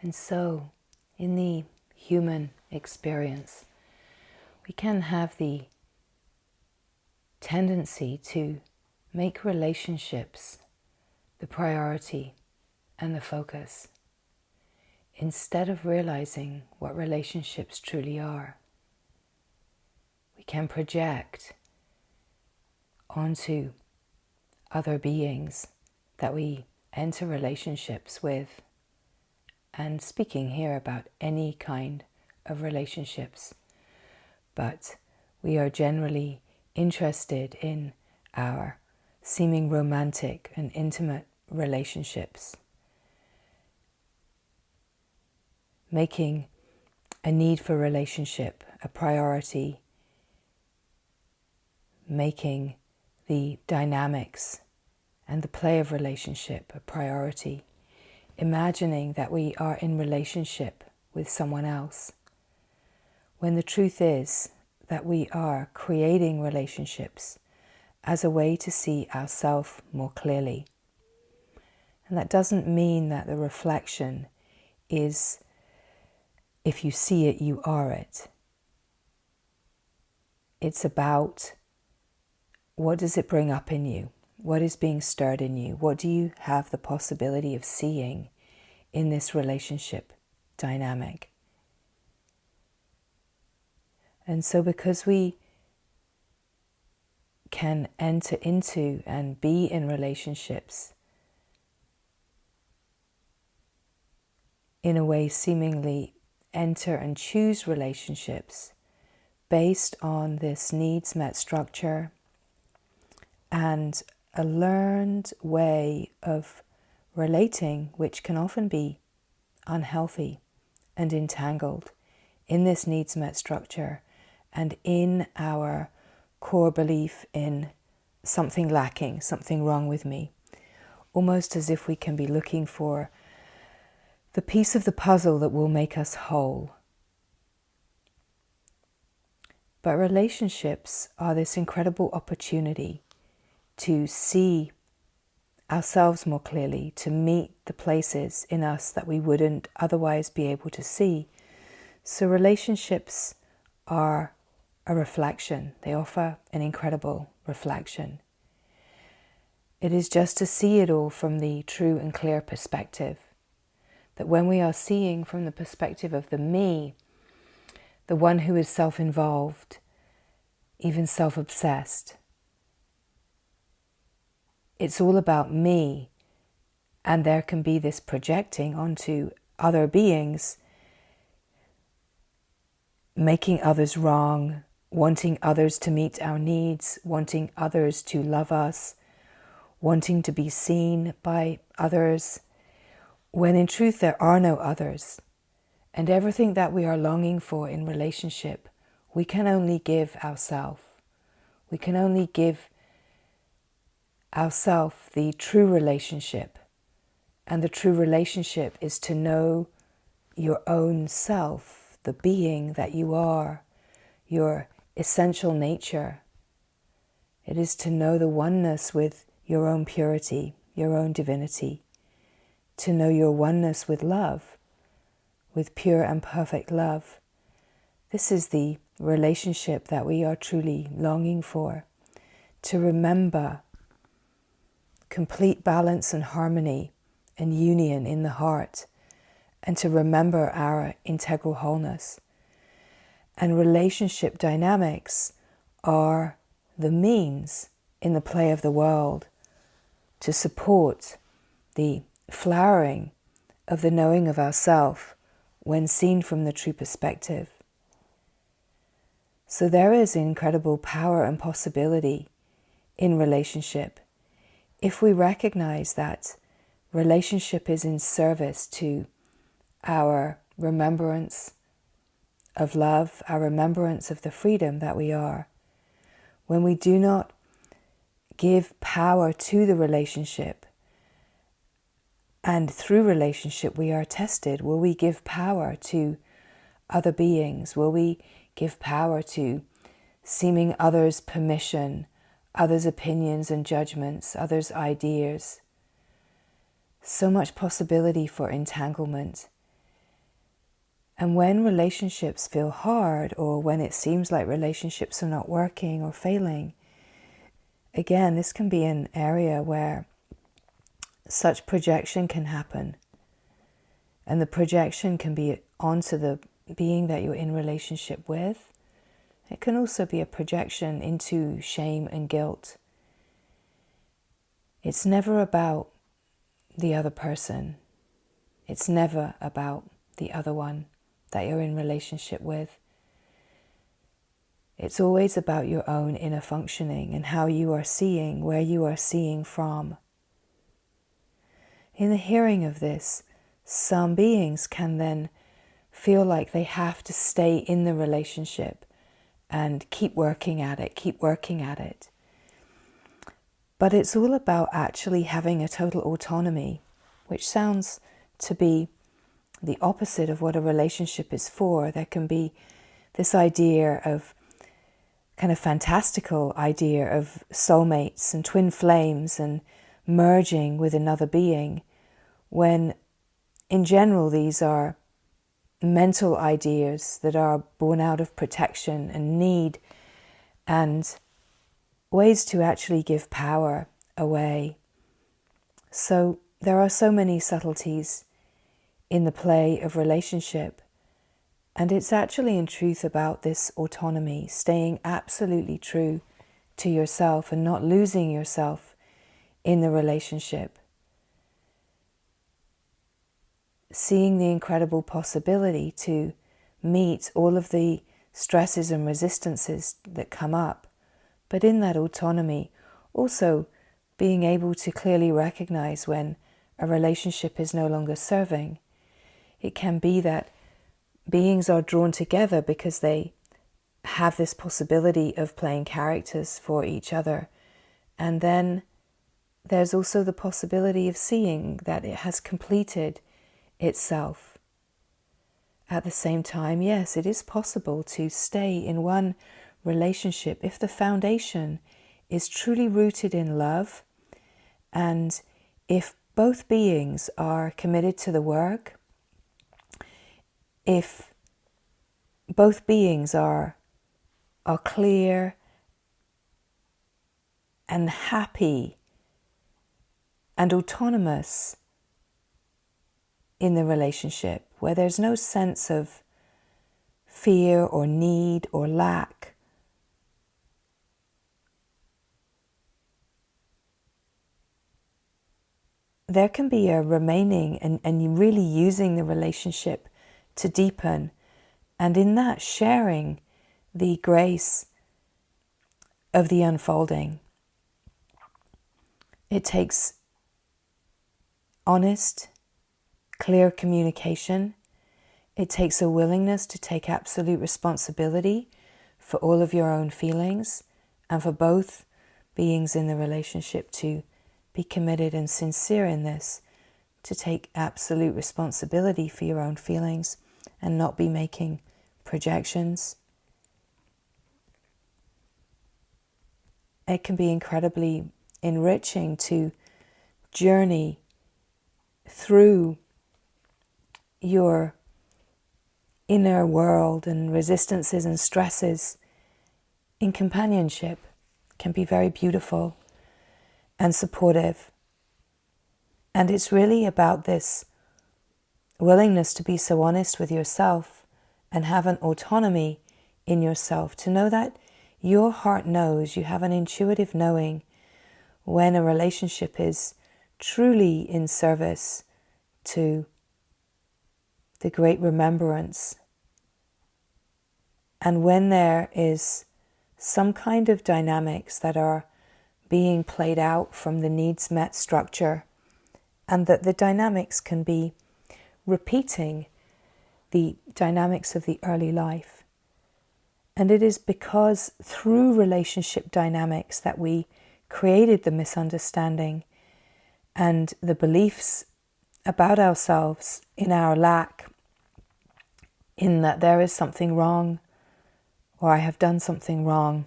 And so, in the human experience, we can have the tendency to make relationships the priority and the focus, instead of realizing what relationships truly are. We can project onto other beings that we enter relationships with, and speaking here about any kind of relationships, but we are generally interested in our seeming romantic and intimate relationships, making a need for relationship a priority, making the dynamics and the play of relationship a priority, imagining that we are in relationship with someone else, when the truth is that we are creating relationships as a way to see ourselves more clearly. And that doesn't mean that the reflection is, if you see it, you are it. It's about, what does it bring up in you? What is being stirred in you? What do you have the possibility of seeing in this relationship dynamic? And so because we can enter into and be in relationships in a way, seemingly enter and choose relationships based on this needs met structure and a learned way of relating, which can often be unhealthy and entangled in this needs met structure and in our core belief in something lacking, something wrong with me, almost as if we can be looking for the piece of the puzzle that will make us whole. But relationships are this incredible opportunity to see ourselves more clearly, to meet the places in us that we wouldn't otherwise be able to see. So relationships are a reflection. They offer an incredible reflection. It is just to see it all from the true and clear perspective. That when we are seeing from the perspective of the me, the one who is self-involved, even self-obsessed, it's all about me, and there can be this projecting onto other beings, making others wrong, wanting others to meet our needs, wanting others to love us, wanting to be seen by others, when in truth there are no others. And everything that we are longing for in relationship, we can only give ourselves. We can only give ourselves the true relationship. And the true relationship is to know your own self, the being that you are, your essential nature. It is to know the oneness with your own purity, your own divinity, to know your oneness with love, with pure and perfect love. This is the relationship that we are truly longing for, to remember complete balance and harmony and union in the heart, and to remember our integral wholeness. And relationship dynamics are the means in the play of the world to support the flowering of the knowing of ourself when seen from the true perspective. So there is incredible power and possibility in relationship if we recognize that relationship is in service to our remembrance of love, our remembrance of the freedom that we are. When we do not give power to the relationship, and through relationship we are tested, will we give power to other beings? Will we give power to seeming others' permission, others' opinions and judgments, others' ideas? So much possibility for entanglement And when relationships feel hard, or when it seems like relationships are not working or failing, again, this can be an area where such projection can happen. And the projection can be onto the being that you're in relationship with. It can also be a projection into shame and guilt. It's never about the other person. It's never about the other one that you're in relationship with. It's always about your own inner functioning and how you are seeing, where you are seeing from. In the hearing of this, some beings can then feel like they have to stay in the relationship and keep working at it. But it's all about actually having a total autonomy, which sounds to be the opposite of what a relationship is for. There can be this idea of kind of fantastical idea of soulmates and twin flames and merging with another being, when in general these are mental ideas that are born out of protection and need, and ways to actually give power away. So there are so many subtleties in the play of relationship, and it's actually in truth about this autonomy, staying absolutely true to yourself and not losing yourself in the relationship. Seeing the incredible possibility to meet all of the stresses and resistances that come up, but in that autonomy, also being able to clearly recognize when a relationship is no longer serving. It can be that beings are drawn together because they have this possibility of playing characters for each other. And then there's also the possibility of seeing that it has completed itself. At the same time, yes, it is possible to stay in one relationship if the foundation is truly rooted in love, and if both beings are committed to the work, if both beings are clear and happy and autonomous in the relationship, where there's no sense of fear or need or lack. There can be a remaining and really using the relationship to deepen, and in that sharing the grace of the unfolding. It takes honest, clear communication. It takes a willingness to take absolute responsibility for all of your own feelings, and for both beings in the relationship to be committed and sincere in this, to take absolute responsibility for your own feelings and not be making projections. It can be incredibly enriching to journey through your inner world, and resistances and stresses in companionship can be very beautiful and supportive. And it's really about this willingness to be so honest with yourself and have an autonomy in yourself, to know that your heart knows, you have an intuitive knowing when a relationship is truly in service to the great remembrance, and when there is some kind of dynamics that are being played out from the needs met structure, and that the dynamics can be repeating the dynamics of the early life. And it is because through relationship dynamics that we created the misunderstanding and the beliefs about ourselves in our lack, in that there is something wrong, or I have done something wrong.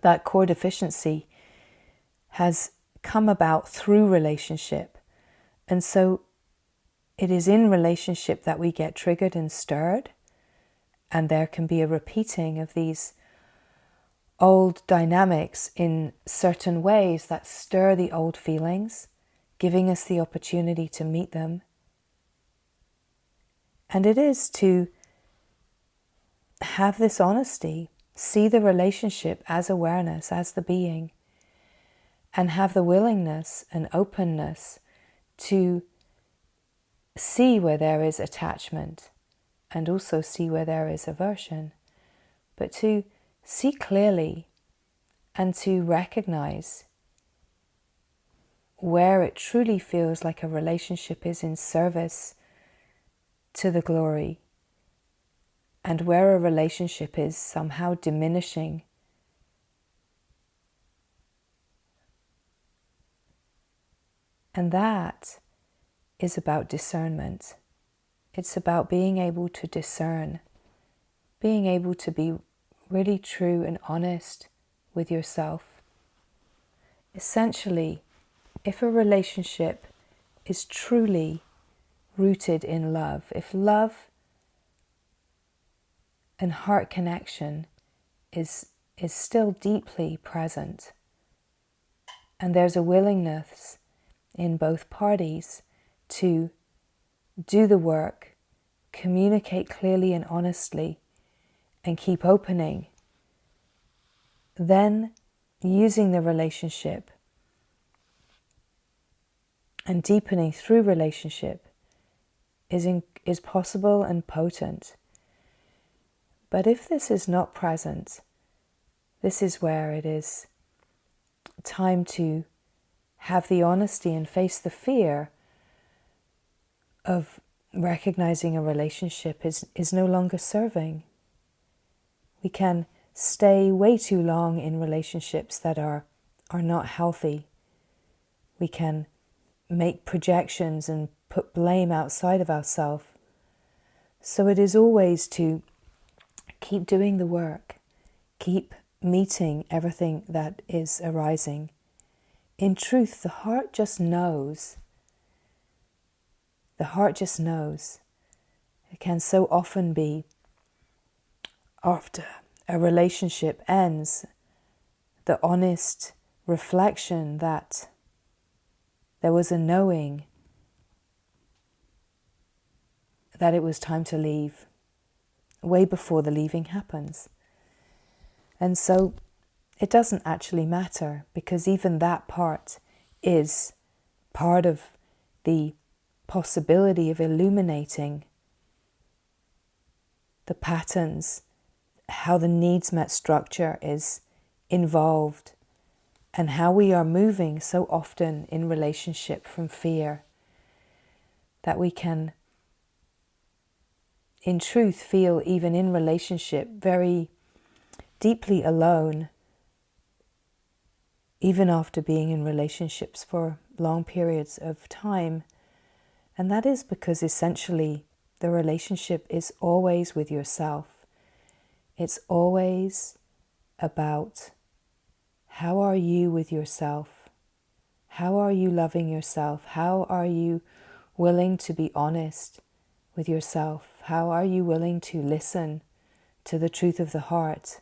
That core deficiency has come about through relationship. And so it is in relationship that we get triggered and stirred, and there can be a repeating of these old dynamics in certain ways that stir the old feelings, giving us the opportunity to meet them. And it is to have this honesty, see the relationship as awareness, as the being, and have the willingness and openness to see where there is attachment and also see where there is aversion, but to see clearly and to recognize where it truly feels like a relationship is in service to the glory, and where a relationship is somehow diminishing. And that is about discernment. It's about being able to discern, being able to be really true and honest with yourself. Essentially, if a relationship is truly rooted in love, if love and heart connection is still deeply present, and there's a willingness in both parties to do the work, communicate clearly and honestly, and keep opening, then using the relationship and deepening through relationship is possible and potent. But if this is not present, this is where it is time to have the honesty and face the fear of recognizing a relationship is no longer serving. We can stay way too long in relationships that are not healthy. We can make projections and put blame outside of ourselves. So it is always to keep doing the work, keep meeting everything that is arising. In truth, the heart just knows. The heart just knows. It can so often be after a relationship ends, the honest reflection that there was a knowing that it was time to leave, way before the leaving happens. And so it doesn't actually matter, because even that part is part of the possibility of illuminating the patterns, how the needs met structure is involved, and how we are moving so often in relationship from fear, that we can in truth feel, even in relationship, very deeply alone, even after being in relationships for long periods of time. And that is because essentially the relationship is always with yourself. It's always about how are you with yourself? How are you loving yourself? How are you willing to be honest with yourself? How are you willing to listen to the truth of the heart?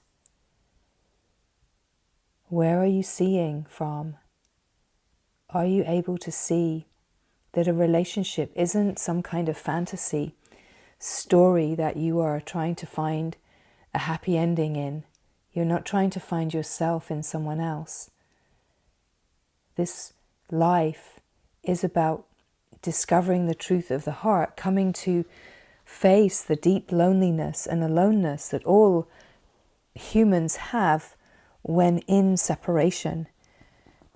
Where are you seeing from? Are you able to see that a relationship isn't some kind of fantasy story that you are trying to find a happy ending in? You're not trying to find yourself in someone else. This life is about discovering the truth of the heart, coming to face the deep loneliness and aloneness that all humans have when in separation.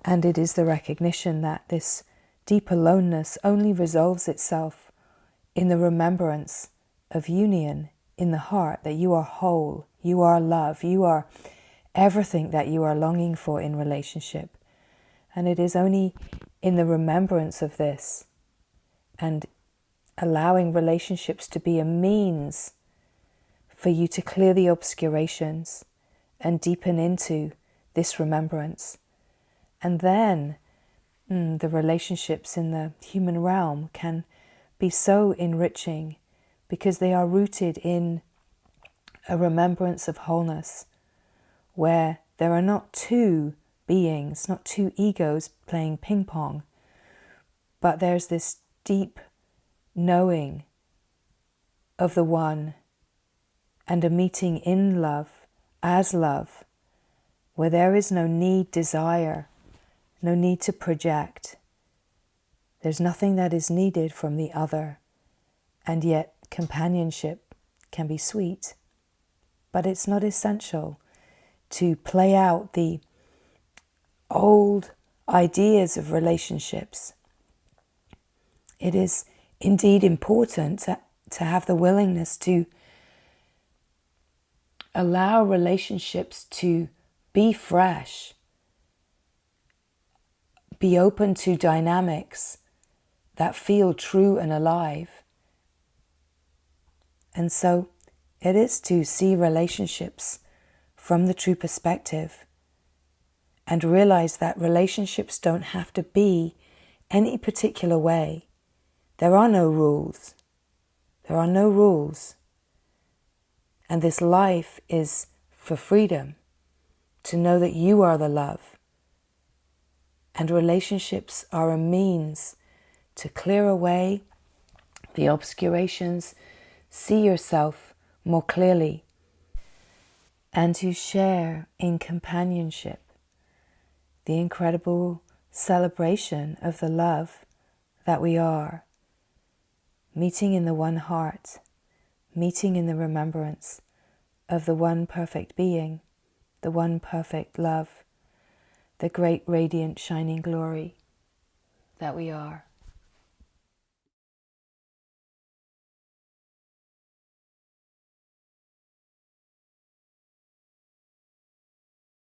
And it is the recognition that this deep aloneness only resolves itself in the remembrance of union in the heart, that you are whole, you are love, you are everything that you are longing for in relationship. And it is only in the remembrance of this and allowing relationships to be a means for you to clear the obscurations and deepen into this remembrance. And then the relationships in the human realm can be so enriching because they are rooted in a remembrance of wholeness, where there are not two beings, not two egos playing ping pong, but there's this deep knowing of the one and a meeting in love, as love, where there is no need, desire, no need to project. There's nothing that is needed from the other, and yet companionship can be sweet, but it's not essential to play out the old ideas of relationships. It is indeed important to have the willingness to allow relationships to be fresh, be open to dynamics that feel true and alive. And so it is to see relationships from the true perspective and realize that relationships don't have to be any particular way. There are no rules. There are no rules. And this life is for freedom, to know that you are the love. And relationships are a means to clear away the obscurations, see yourself more clearly, and to share in companionship the incredible celebration of the love that we are, meeting in the one heart, meeting in the remembrance of the one perfect being, the one perfect love, the great radiant shining glory that we are.